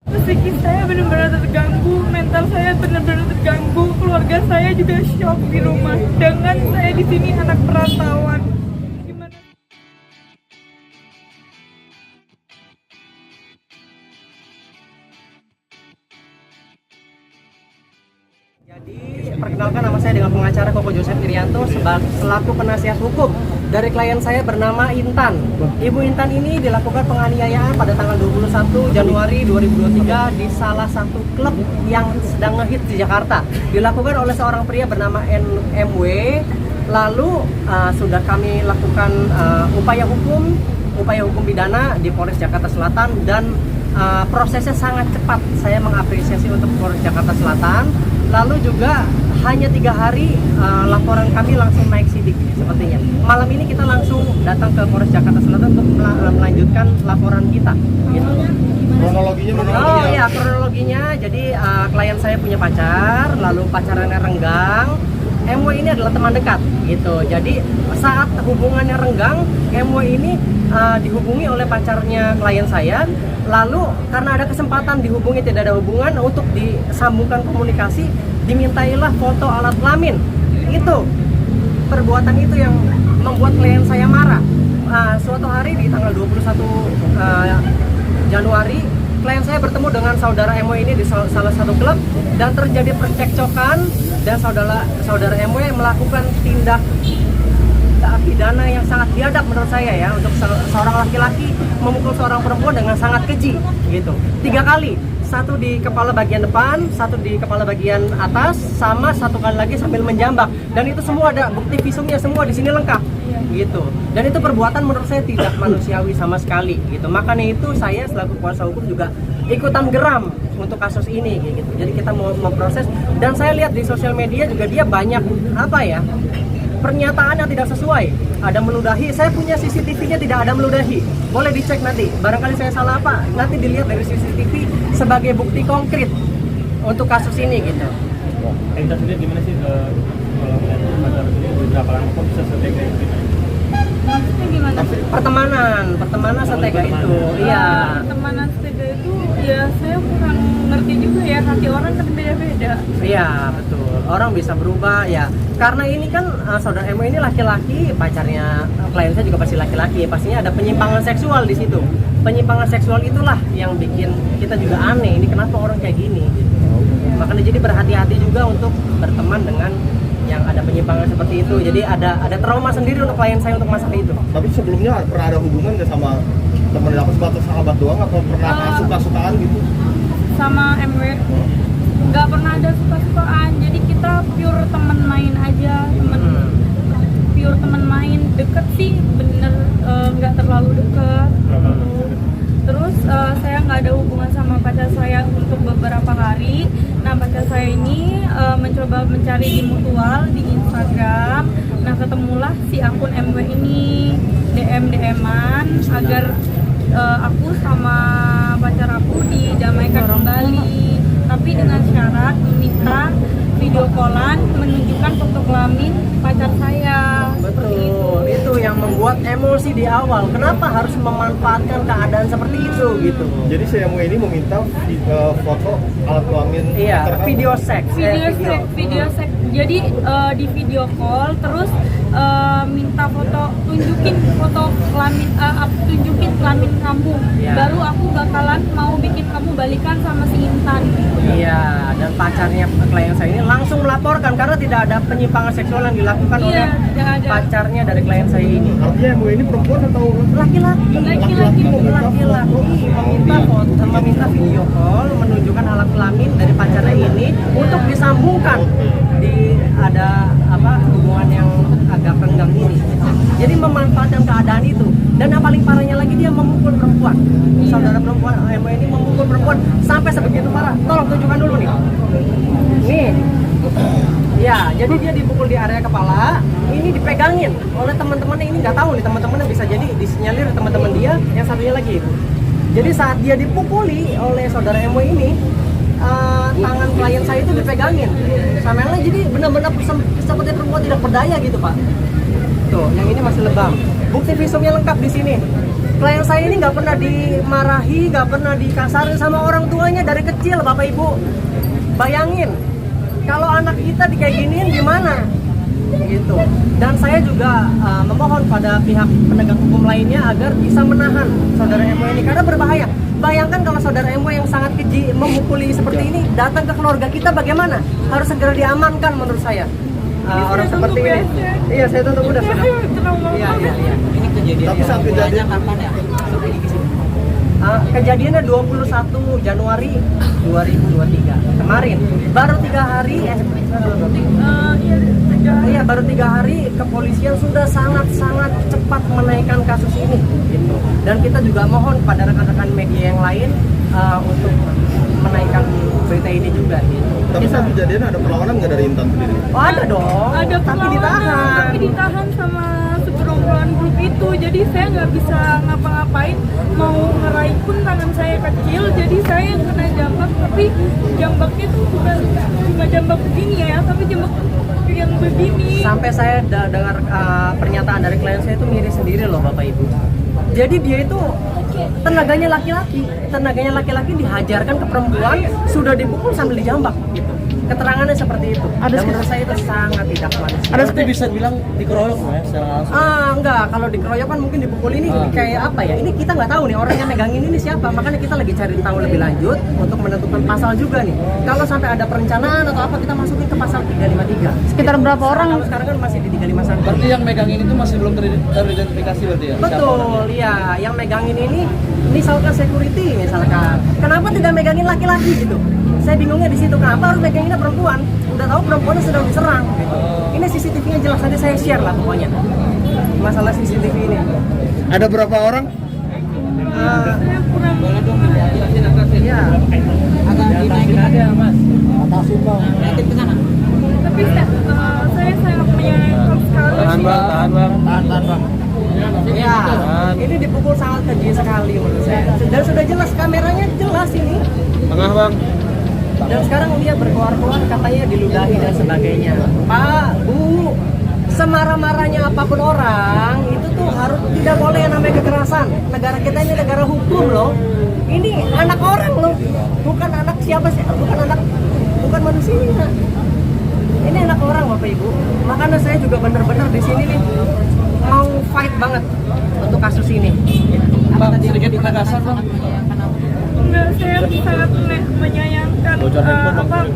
Psikis saya benar-benar terganggu, mental saya benar-benar terganggu, keluarga saya juga shock di rumah dengan saya di sini anak perantauan. Gimana? Jadi, perkenalkan nama saya dengan pengacara Koko Joseph Irianto selaku penasihat hukum dari klien saya bernama Intan. Ibu Intan ini dilakukan penganiayaan pada tanggal 21 Januari 2023 di salah satu klub yang sedang ngehits di Jakarta. Dilakukan oleh seorang pria bernama NMW. Lalu sudah kami lakukan upaya hukum pidana di Polres Jakarta Selatan dan prosesnya sangat cepat. Saya mengapresiasi untuk Polres Jakarta Selatan. Lalu juga hanya 3 hari laporan kami langsung naik sidik sepertinya. Malam ini kita langsung datang ke Polres Jakarta Selatan untuk melanjutkan laporan kita. Gitu. Kronologinya. Jadi klien saya punya pacar, lalu pacarannya renggang. MW ini adalah teman dekat, gitu. Jadi saat hubungannya renggang, MW ini dihubungi oleh pacarnya klien saya. Lalu karena ada kesempatan dihubungi tidak ada hubungan, untuk disambungkan komunikasi, dimintailah foto alat kelamin. Itu perbuatan itu yang membuat klien saya marah. Suatu hari di tanggal 21 Januari, klien saya bertemu dengan saudara MW ini di salah satu klub dan terjadi percekcokan dan saudara MW melakukan tindak pidana yang sangat biadab menurut saya ya, untuk seorang laki-laki memukul seorang perempuan dengan sangat keji gitu. 3 kali, satu di kepala bagian depan, satu di kepala bagian atas, sama satu kali lagi sambil menjambak. Dan itu semua ada bukti visumnya, semua di sini lengkap gitu. Dan itu perbuatan menurut saya tidak manusiawi sama sekali gitu. Makanya itu saya selaku kuasa hukum juga ikutan geram untuk kasus ini gitu. Jadi kita mau memproses, dan saya lihat di sosial media juga dia banyak pernyataan yang tidak sesuai, ada meludahi. Saya punya CCTV-nya tidak ada meludahi, boleh dicek nanti. Barangkali saya salah apa, nanti dilihat dari CCTV sebagai bukti konkret untuk kasus ini gitu. Enda sendiri gimana sih kalau melihat pacar ini berapa lama kok bisa setega itu? Maksudnya gimana? Pertemanan setega itu, iya. Pertemanan setega itu ya saya kurang ngerti juga ya, hati orang kan beda-beda. Iya betul, orang bisa berubah ya. Karena ini kan saudara Emo ini laki-laki, pacarnya klien saya juga pasti laki-laki. Pastinya ada penyimpangan seksual di situ. Penyimpangan seksual itulah yang bikin kita juga aneh. Ini kenapa orang kayak gini? Gitu. Makanya jadi berhati-hati juga untuk berteman dengan yang ada penyimpangan seperti itu. Jadi ada trauma sendiri untuk klien saya untuk masalah itu. Tapi sebelumnya pernah ada hubungan nggak sama teman aku, sebatas sahabat doang atau pernah suka-sukaan gitu? Sama MW nggak pernah ada suka-sukaan, jadi kita pure teman main aja, pure teman main. Deket sih bener, nggak terlalu deket. Terus saya nggak ada hubungan sama pacar saya untuk beberapa hari. Nah, pacar saya ini mencoba mencari di mutual di Instagram. Nah, ketemulah si akun MW ini, DM-an agar aku sama pacar aku didamaikan kembali, tapi dengan syarat meminta video callan menunjukkan foto kelamin pacar saya. Betul, itu yang membuat emosi di awal. Kenapa harus memanfaatkan keadaan seperti itu gitu? Jadi si MW ini meminta foto alat kelamin. Iya, video seks. Video seks. Jadi di video call terus minta tunjukin foto kelamin, tunjukin kelamin kamu. Ya. Baru aku bakalan mau bikin kamu balikan sama si Intan. Iya, dan pacarnya klien saya ini langsung melaporkan karena tidak ada penyimpangan seksual yang dilakukan oleh pacarnya dari klien saya ini. Artinya MW ini perempuan atau Laki-laki meminta video call menunjukkan alat kelamin dari pacarnya ini untuk disambungkan di ada hubungan yang agak renggang ini. Jadi memanfaatkan keadaan itu. Dan yang paling parahnya lagi, dia memukul perempuan. Saudara perempuan MW ini memukul perempuan sampai sebegitu parah. Tolong tunjukkan dulu nih. Nih. Ya, jadi dia dipukul di area kepala, ini dipegangin oleh teman-temannya. Ini nggak tahu nih, teman-temannya bisa jadi disinyalir teman-teman dia, yang satunya lagi itu. Jadi saat dia dipukuli oleh saudara MW ini, tangan klien saya itu dipegangin. Samelnya jadi benar-benar seperti perempuan tidak berdaya gitu, Pak. Tuh, yang ini masih lebam. Bukti visumnya lengkap di sini. Klien saya ini nggak pernah dimarahi, nggak pernah dikasarin sama orang tuanya dari kecil Bapak Ibu. Bayangin kalau anak kita kayak giniin gimana? Gitu. Dan saya juga memohon pada pihak penegak hukum lainnya agar bisa menahan saudara MW ini karena berbahaya. Bayangkan kalau saudara MW yang sangat keji memukuli seperti ini datang ke keluarga kita bagaimana? Harus segera diamankan menurut saya. Orang seperti ini. Iya, saya tuntut udah. Iya. Ini kejadian. Tapi saat kejadian kapan ya? Kejadiannya 21 Januari 2023 kemarin. Baru 3 hari Iya, baru 3 hari kepolisian sudah sangat cepat menaikkan kasus ini gitu. Dan kita juga mohon kepada rekan-rekan media yang lain untuk menaikkan berita ini juga gitu. Tapi saat kejadian ada perlawanan nggak dari Intan sendiri? Oh, ada dong. Ada tapi perlawanan, tapi ditahan sama segerombolan grup itu. Jadi saya nggak bisa ngapa-ngapain, mau ngeraih pun tangan saya kecil, jadi saya kena jambak. Tapi jambaknya tuh bukan cuma jambak begini ya, tapi jambak yang begini. Sampai saya dengar pernyataan dari klien saya itu miris sendiri loh Bapak Ibu. Jadi dia itu tenaganya laki-laki dihajarkan ke perempuan, sudah dipukul sambil dijambak gitu. Keterangannya seperti itu. Dan menurut saya itu sangat tidak manusiawi. Ada seperti bisa bilang dikeroyok ya secara langsung. Enggak, kalau dikeroyok kan mungkin dipukul ini kayak apa ya? Ini kita nggak tahu nih orang yang megangin ini siapa. Makanya kita lagi cari tahu lebih lanjut untuk menentukan pasal juga nih. Kalau sampai ada perencanaan atau apa kita masukin ke pasal 353. Sekitar berapa orang? Kalau sekarang kan masih di 351. Berarti yang megangin itu masih belum teridentifikasi berarti ya? Betul, ya. Yang megangin ini misalkan security misalkan. Kenapa tidak megangin laki-laki gitu? Saya bingungnya di situ. Kenapa harus meganginnya perempuan? Udah tahu perempuannya sedang diserang. Gitu. Ini CCTV-nya jelas, nanti saya share lah pokoknya. Masalah CCTV ini. Ada berapa orang? Saya kurang Ya. Agak dinaikin aja mas. Atasin bang. tapi saya sangat menyayangkan sekali. Tahan bang. Ya, ini dipukul sangat keji sekali menurut saya. Dan sudah jelas kameranya jelas ini. Tengah bang. Dan sekarang dia berkeluar-keluar katanya diludahi dan sebagainya. Pak, Bu, semarah-marahnya apapun orang itu tuh harus tidak boleh yang namanya kekerasan. Negara kita ini negara hukum loh. Ini anak orang loh, bukan anak siapa sih, bukan manusia. Ini anak orang Bapak Ibu. Makanya saya juga benar-benar di sini nih mau fight banget untuk kasus ini. Bang, sedikit penegasan bang. Enggak, saya sangat menyayangkan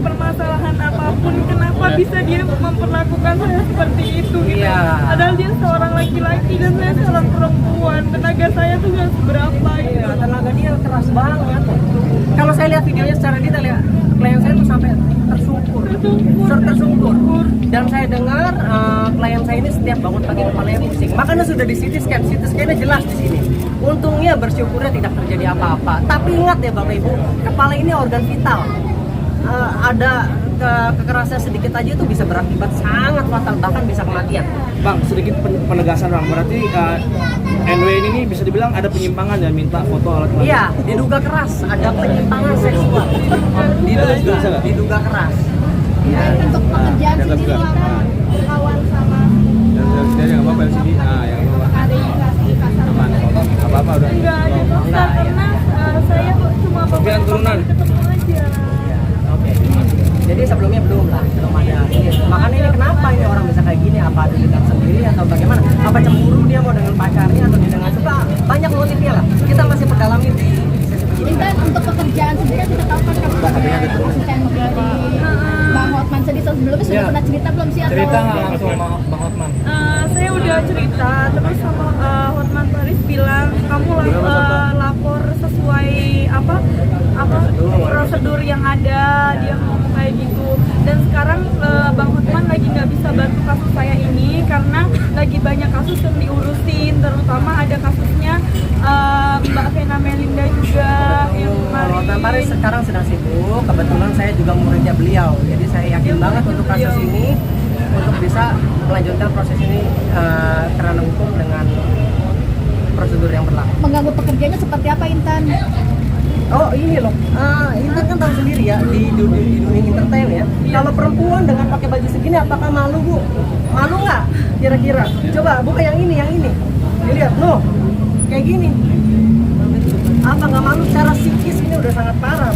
permasalahan apapun. Kenapa bisa dia memperlakukan saya seperti itu gitu. Iya. Padahal dia seorang laki-laki dan saya seorang perempuan. Tenaga saya tuh gak seberapa gitu. Iya, tenaga dia keras banget. Kalau saya lihat videonya secara detail ya, klien saya tuh sampai tersungkur. Dan saya dengar klien saya ini setiap bangun pagi kepalanya pusing. Makanya sudah di CT scan-nya jelas di sini. Untungnya bersyukurnya tidak terjadi apa-apa. Tapi ingat ya Bapak Ibu, kepala ini organ vital. Ada kekerasan sedikit aja itu bisa berakibat sangat fatal, bahkan bisa kematian. Bang, sedikit penegasan bang. Berarti NW ini bisa dibilang ada penyimpangan ya, minta foto alat kelamin. Iya, diduga keras, ada penyimpangan seksual. Diduga keras. Ya. Untuk pekerjaan sendiri kita kawan sama Yang apa-apa di sini. Yang ada indikasi kasar apa-apa udah. Enggak ada dosa karena saya cuma Sofian turunan. ketemu aja. Oke. Jadi sebelumnya belum ada. Makanya ini kenapa ini orang bisa kayak gini? Apa ada dendam sendiri atau bagaimana? Apa cemburu dia mau dengan pacarnya atau dia dengan suka? Banyak motifnya lah. Kita masih perdalami di sesi ini penyidikan. kan untuk pekerjaan sendiri kan kita tahu kan kamu asisten dari Bang Hotman sebelumnya sudah pernah cerita belum sih atau langsung sama Bang Hotman? Saya udah cerita terus sama Hotman Paris bilang kamu lapor sesuai apa prosedur yang ada, dia ngomong kayak gitu. Dan sekarang Bang Hotman lagi nggak bisa bantu kasus saya ini karena lagi banyak kasus yang diurusin, terutama ada kasusnya Mbak Vena Melinda juga yang kemarin. Hotman Paris sekarang sedang sibuk. Kebetulan saya juga muridnya beliau. Jadi saya yakin banget untuk kasus ini untuk bisa melanjutkan proses ini kerana hukum dengan prosedur yang berlaku. mengganggu pekerjaannya seperti apa Intan? Oh ini loh, Intan kan tahu sendiri ya di dunia entertain ya. Kalau perempuan dengan pakai baju segini, apakah malu Bu? Malu nggak? Kira-kira? Coba buka yang ini. Dilihat, no, kayak gini. Apa nggak malu? Secara psikis ini udah sangat parah.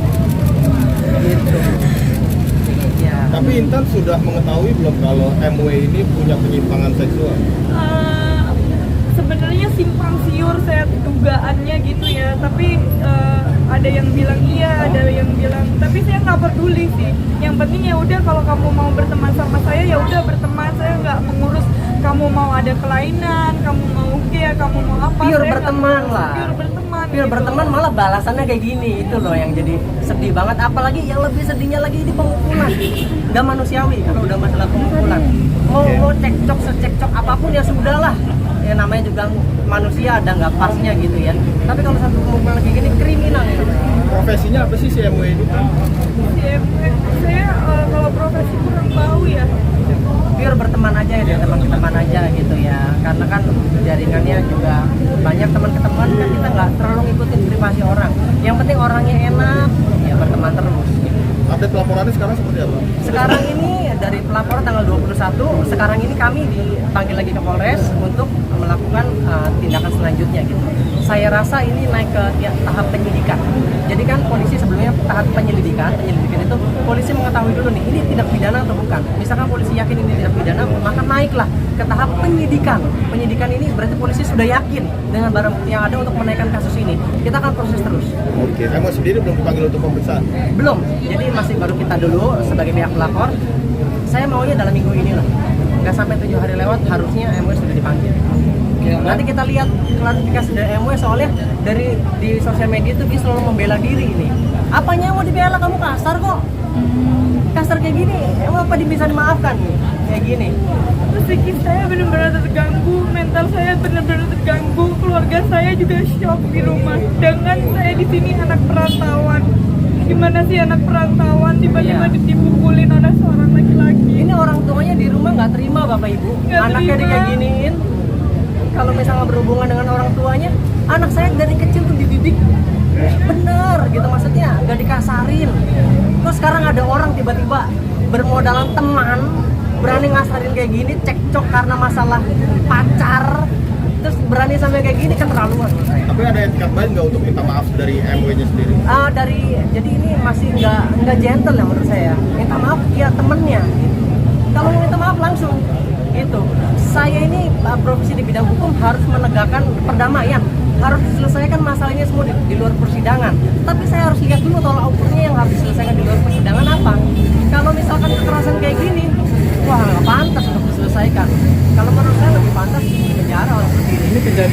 Intan sudah mengetahui belum kalau MW ini punya penyimpangan seksual? Sebenarnya simpang siur saya dugaannya gitu ya, tapi ada yang bilang iya, ada yang bilang, tapi saya nggak peduli sih. Yang penting ya udah, kalau kamu mau berteman sama saya ya udah berteman, saya nggak mengurus kamu mau ada kelainan, kamu mau kamu mau apa. Pure saya berteman nggak- lah. Pure berteman. Pure gitu. berteman malah balasannya kayak gini, itu loh yang jadi sedih banget. Apalagi yang lebih sedihnya lagi ini pemukulan, nggak manusiawi kalau udah masalah pemukulan. Mau cekcok secekcok apapun ya sudah lah, ya namanya juga manusia, ada nggak pasnya gitu ya. Tapi kalau satu pemukulan kayak gini kriminal ya. Profesinya apa sih si MW ini? Saya kalau profesi kurang tahu ya. Pure berteman aja ya, dia teman aja gitu ya, karena kan jaringannya juga banyak teman-teman kan, kita nggak terlalu ngikutin privasi orang, yang penting orangnya enak ya berteman terus gitu. Update laporannya sekarang seperti apa? Sekarang ini dari pelapor tanggal 21, sekarang ini kami dipanggil lagi ke Polres untuk melakukan tindakan selanjutnya gitu. Saya rasa ini naik ke tahap penyidikan. Jadi kan polisi sebelumnya tahap penyelidikan itu polisi mengetahui dulu nih ini tindak pidana atau bukan. Misalkan polisi yakin ini tindak pidana, maka naiklah ke tahap penyidikan. Penyidikan ini berarti polisi sudah yakin dengan barang bukti yang ada untuk menaikkan kasus ini. Kita akan proses terus. Oke, MW sendiri belum dipanggil untuk pemeriksaan? Belum, jadi masih baru kita dulu sebagai pihak pelapor. Saya maunya dalam minggu ini lah, nggak sampai 7 hari lewat harusnya MW sudah dipanggil. Nanti kita lihat klarifikasi dari MW, soalnya dari di sosial media itu dia selalu membela diri ini. Apanya mau dibela, kamu kasar kok. Kasar kayak gini, emang apa bisa dimaafkan nih? Kayak gini. Psikis saya benar-benar terganggu, mental saya benar-benar terganggu, keluarga saya juga shock di rumah. Dengan saya di sini anak perantauan, gimana sih anak perantauan tiba-tiba Iya. dipukulin oleh seorang laki-laki? Ini orang tuanya di rumah nggak terima bapak ibu, Nggak anaknya terima. kayak giniin. Kalau misalnya berhubungan dengan orang tuanya, anak saya dari kecil tuh dididik bener gitu, maksudnya nggak dikasarin. Terus sekarang ada orang tiba-tiba bermodalan teman berani ngasarin kayak gini, cekcok karena masalah pacar, terus berani sampai kayak gini, keterlaluan menurut saya. Tapi ada etikat baik nggak untuk minta maaf dari MW-nya sendiri? Jadi ini masih nggak gentle ya menurut saya. Minta maaf ya temennya. Kalau mau minta maaf langsung gitu. Saya ini profesi di bidang hukum harus menegakkan perdamaian, harus diselesaikan masalahnya semua di luar persidangan. Tapi saya harus lihat dulu tolak ukurnya yang harus diselesaikan di luar persidangan apa. Kalau misalkan kekerasan kayak gini, wah nggak pantas untuk diselesaikan. Kalau menurut saya lebih pantas di penjara orang seperti ini. Ini kejadian